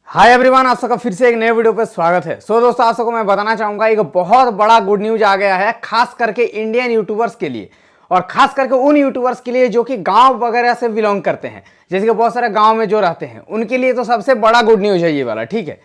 Hi everyone, आप सबका फिर से एक नए वीडियो पे स्वागत है। दोस्तों, आप सबको मैं बताना चाहूंगा एक बहुत बड़ा गुड न्यूज आ गया है, खास करके इंडियन यूट्यूबर्स के लिए और खास करके उन यूट्यूबर्स के लिए जो कि गांव वगैरह से बिलोंग करते हैं, जैसे कि बहुत सारे गांव में जो रहते हैं उनके लिए तो सबसे बड़ा गुड न्यूज है ये वाला। ठीक है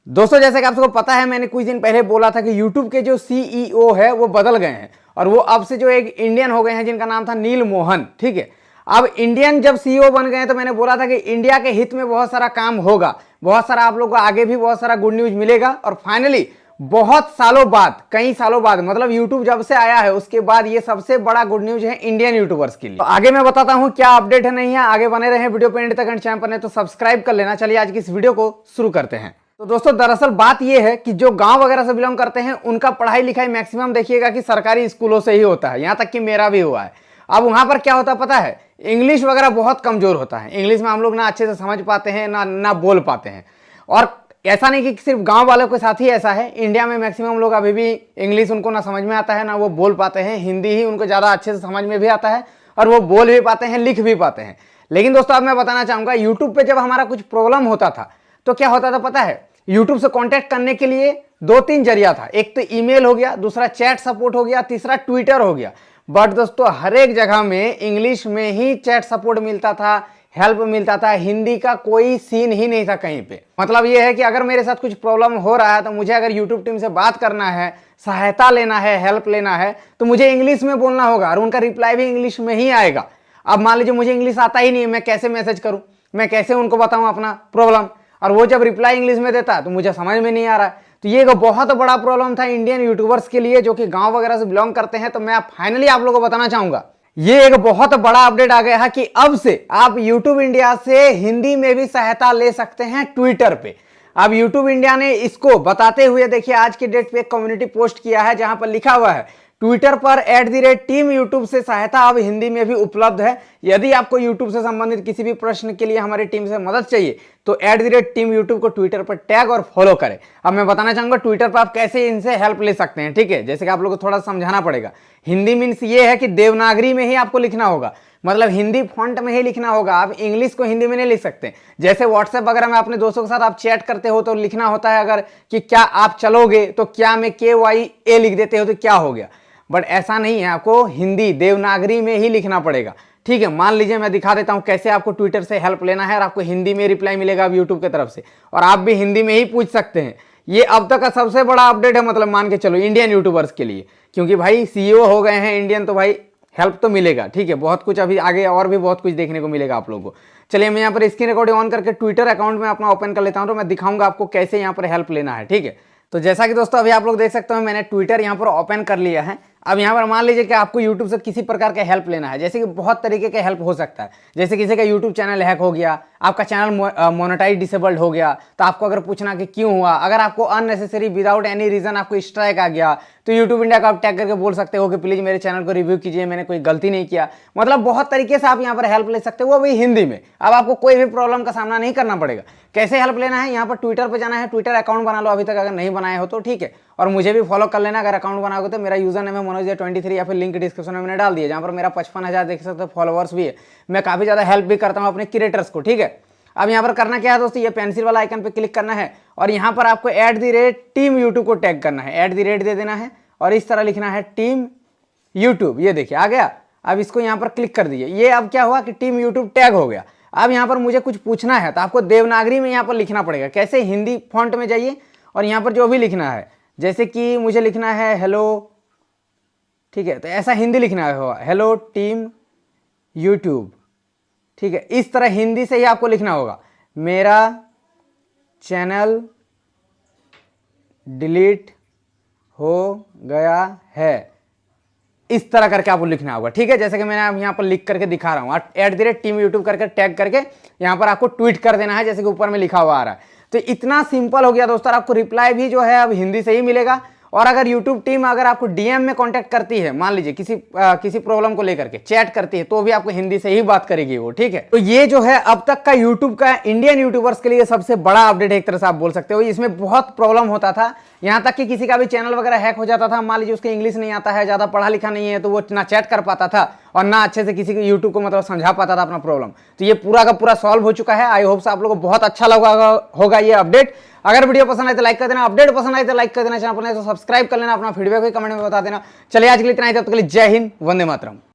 दोस्तों, जैसे कि आप सबको पता है, मैंने कुछ दिन पहले बोला था कि यूट्यूब के जो सीईओ है वो बदल गए हैं और वो अब से जो एक इंडियन हो गए हैं जिनका नाम था नील मोहन। ठीक है, अब इंडियन जब सीईओ बन गए तो मैंने बोला था कि इंडिया के हित में बहुत सारा काम होगा, बहुत सारा आप लोगों को आगे भी बहुत सारा गुड न्यूज मिलेगा और फाइनली बहुत सालों बाद, कई सालों बाद, मतलब यूट्यूब जब से आया है उसके बाद ये सबसे बड़ा गुड न्यूज है इंडियन यूट्यूबर्स के लिए। तो आगे मैं बताता हूं क्या अपडेट है, नहीं है, आगे बने रहे वीडियो पे एंड तक। चैनल पर नहीं तो सब्सक्राइब कर लेना। चलिए आज की इस वीडियो को शुरू करते हैं। तो दोस्तों, दरअसल बात यह है कि जो गांव वगैरह से बिलोंग करते हैं उनका पढ़ाई लिखाई मैक्सिमम देखिएगा कि सरकारी स्कूलों से ही होता है, यहां तक कि मेरा भी हुआ है। अब वहां पर क्या होता है पता है, इंग्लिश वगैरह बहुत कमजोर होता है। इंग्लिश में हम लोग ना अच्छे से समझ पाते हैं ना बोल पाते हैं। और ऐसा नहीं कि सिर्फ गांव वालों के साथ ही ऐसा है, इंडिया में मैक्सिमम लोग अभी भी इंग्लिश उनको ना समझ में आता है ना वो बोल पाते हैं। हिंदी ही उनको ज़्यादा अच्छे से समझ में भी आता है और वो बोल भी पाते हैं, लिख भी पाते हैं। लेकिन दोस्तों, अब मैं बताना चाहूँगा, यूट्यूब पर जब हमारा कुछ प्रॉब्लम होता था तो क्या होता था पता है, यूट्यूब से कॉन्टैक्ट करने के लिए 2-3 जरिया था। एक तो ईमेल हो गया, दूसरा चैट सपोर्ट हो गया, तीसरा ट्विटर हो गया। बट दोस्तों, हर एक जगह में इंग्लिश में ही चैट सपोर्ट मिलता था, हेल्प मिलता था, हिंदी का कोई सीन ही नहीं था कहीं पे। मतलब ये है कि अगर मेरे साथ कुछ प्रॉब्लम हो रहा है तो मुझे अगर यूट्यूब टीम से बात करना है, सहायता लेना है, हेल्प लेना है तो मुझे इंग्लिश में बोलना होगा और उनका रिप्लाई भी इंग्लिश में ही आएगा। अब मान लीजिए मुझे इंग्लिश आता ही नहीं है, मैं कैसे मैसेज करूं, मैं कैसे उनको बताऊं अपना प्रॉब्लम, और वो जब रिप्लाई इंग्लिश में देता है तो मुझे समझ में नहीं आ रहा है। तो ये एक बहुत बड़ा प्रॉब्लम था इंडियन यूट्यूबर्स के लिए जो कि गांव वगैरह से बिलोंग करते हैं। तो मैं फाइनली आप लोगों को बताना चाहूंगा, ये एक बहुत बड़ा अपडेट आ गया है कि अब से आप यूट्यूब इंडिया से हिंदी में भी सहायता ले सकते हैं ट्विटर पे। अब यूट्यूब इंडिया ने इसको बताते हुए देखिए आज की डेट पे एक कम्युनिटी पोस्ट किया है जहां पर लिखा हुआ है, ट्विटर पर @टीम यूट्यूब से सहायता अब हिंदी में भी उपलब्ध है। यदि आपको यूट्यूब से संबंधित किसी भी प्रश्न के लिए हमारी टीम से मदद चाहिए तो @टीम यूट्यूब को ट्विटर पर टैग और फॉलो करें। अब मैं बताना चाहूंगा ट्विटर पर आप कैसे इनसे हेल्प ले सकते हैं। ठीक है, जैसे कि आप लोगों को थोड़ा समझाना पड़ेगा। हिंदी मीन्स ये है कि देवनागरी में ही आपको लिखना होगा, मतलब हिंदी फॉन्ट में ही लिखना होगा। आप इंग्लिश को हिंदी में नहीं लिख सकते। जैसे व्हाट्सएप वगैरह में अपने दोस्तों के साथ आप चैट करते हो तो लिखना होता है अगर कि क्या आप चलोगे, तो क्या में KYA लिख देते हो तो क्या हो गया। बट ऐसा नहीं है, आपको हिंदी देवनागरी में ही लिखना पड़ेगा। ठीक है, मान लीजिए मैं दिखा देता हूं कैसे आपको ट्विटर से हेल्प लेना है और आपको हिंदी में रिप्लाई मिलेगा अब यूट्यूब की तरफ से, और आप भी हिंदी में ही पूछ सकते हैं। ये अब तक का सबसे बड़ा अपडेट है, मतलब मान के चलो इंडियन यूट्यूबर्स के लिए, क्योंकि भाई सीईओ हो गए हैं इंडियन तो भाई हेल्प तो मिलेगा। ठीक है, बहुत कुछ अभी आगे और भी बहुत कुछ देखने को मिलेगा आप लोगों को। चलिए मैं यहाँ पर स्क्रीन रिकॉर्डिंग ऑन करके ट्विटर अकाउंट में अपना ओपन कर लेता हूँ तो मैं दिखाऊंगा आपको कैसे यहाँ पर हेल्प लेना है। ठीक है, तो जैसा कि दोस्तों अभी आप लोग देख सकते हो मैंने ट्विटर यहाँ पर ओपन कर लिया है। अब यहाँ पर मान लीजिए कि आपको YouTube से किसी प्रकार का हेल्प लेना है, जैसे कि बहुत तरीके का हेल्प हो सकता है। जैसे किसी का YouTube चैनल हैक हो गया, आपका चैनल मोनेटाइज डिसेबल्ड हो गया, तो आपको अगर पूछना कि क्यों हुआ, अगर आपको अननेसेसरी विदाउट एनी रीजन आपको स्ट्राइक आ गया तो YouTube इंडिया का आप टैग करके बोल सकते हो कि प्लीज मेरे चैनल को रिव्यू कीजिए, मैंने कोई गलती नहीं किया। मतलब बहुत तरीके से आप यहाँ पर हेल्प ले सकते हो, वो भी हिंदी में। अब आपको कोई भी प्रॉब्लम का सामना नहीं करना पड़ेगा। कैसे हेल्प लेना है, यहाँ पर ट्विटर पर जाना है, ट्विटर अकाउंट बना लो अभी तक अगर नहीं बनाए हो तो। ठीक है, और मुझे भी फॉलो कर लेना अगर अकाउंट बनाओगे तो। मेरा यूजर नेम है मनोज23 या फिर लिंक डिस्क्रिप्शन में मैंने डाल दिया, जहाँ पर मेरा 55,000 देख सकते हो फॉलोअर्स भी है। मैं काफी ज्यादा हेल्प भी करता हूँ अपने क्रिएटर्स को। ठीक है, अब यहाँ पर करना क्या है दोस्तों, ये पेंसिल वाला आइकन पे क्लिक करना है और यहाँ पर आपको @टीम यूट्यूब को टैग करना है, @ दे देना है और इस तरह लिखना है टीम यूट्यूब। ये देखिए आ गया। अब इसको यहाँ पर क्लिक कर दीजिए। ये अब क्या हुआ कि टीम यूट्यूब टैग हो गया। अब यहाँ पर मुझे कुछ पूछना है तो आपको देवनागरी में यहाँ पर लिखना पड़ेगा। कैसे, हिंदी फॉन्ट में जाइए और यहाँ पर जो भी लिखना है, जैसे कि मुझे लिखना है हेलो। ठीक है, तो ऐसा हिंदी लिखना है, हेलो टीम यूट्यूब। ठीक है, इस तरह हिंदी से ही आपको लिखना होगा, मेरा चैनल डिलीट हो गया है, इस तरह करके आपको लिखना होगा। ठीक है, जैसे कि मैंने अब यहाँ पर लिख करके दिखा रहा हूँ, @टीम यूट्यूब करके टैग करके यहाँ पर आपको ट्वीट कर देना है, जैसे कि ऊपर में लिखा हुआ आ रहा है। तो इतना सिंपल हो गया दोस्तों। आपको रिप्लाई भी जो है अब हिंदी से ही मिलेगा। और अगर यूट्यूब टीम अगर आपको DM में कांटेक्ट करती है, मान लीजिए किसी प्रॉब्लम को लेकर के चैट करती है, तो भी आपको हिंदी से ही बात करेगी वो। ठीक है, तो ये जो है अब तक का यूट्यूब का इंडियन यूट्यूबर्स के लिए सबसे बड़ा अपडेट है, एक तरह से आप बोल सकते हो। इसमें बहुत प्रॉब्लम होता था, यहाँ तक कि किसी का भी चैनल वगैरह हैक हो जाता था। मान लीजिए उसके इंग्लिश नहीं आता है, ज्यादा पढ़ा लिखा नहीं है, तो वो ना चैट कर पाता था और ना अच्छे से किसी को यूट्यूब को मतलब समझा पाता था अपना प्रॉब्लम। तो ये पूरा का पूरा सॉल्व हो चुका है। आई होप से आप लोगों को बहुत अच्छा लगा होगा ये अपडेट। अगर वीडियो पसंद आए तो लाइक कर देना, अपडेट पसंद आए तो लाइक कर देना, चैनल पर नहीं तो सब्सक्राइब कर लेना, अपना फीडबैक भी कमेंट में बता देना। चलिए आज के लिए इतना ही, तब तक के लिए जय हिंद, वंदे मातरम।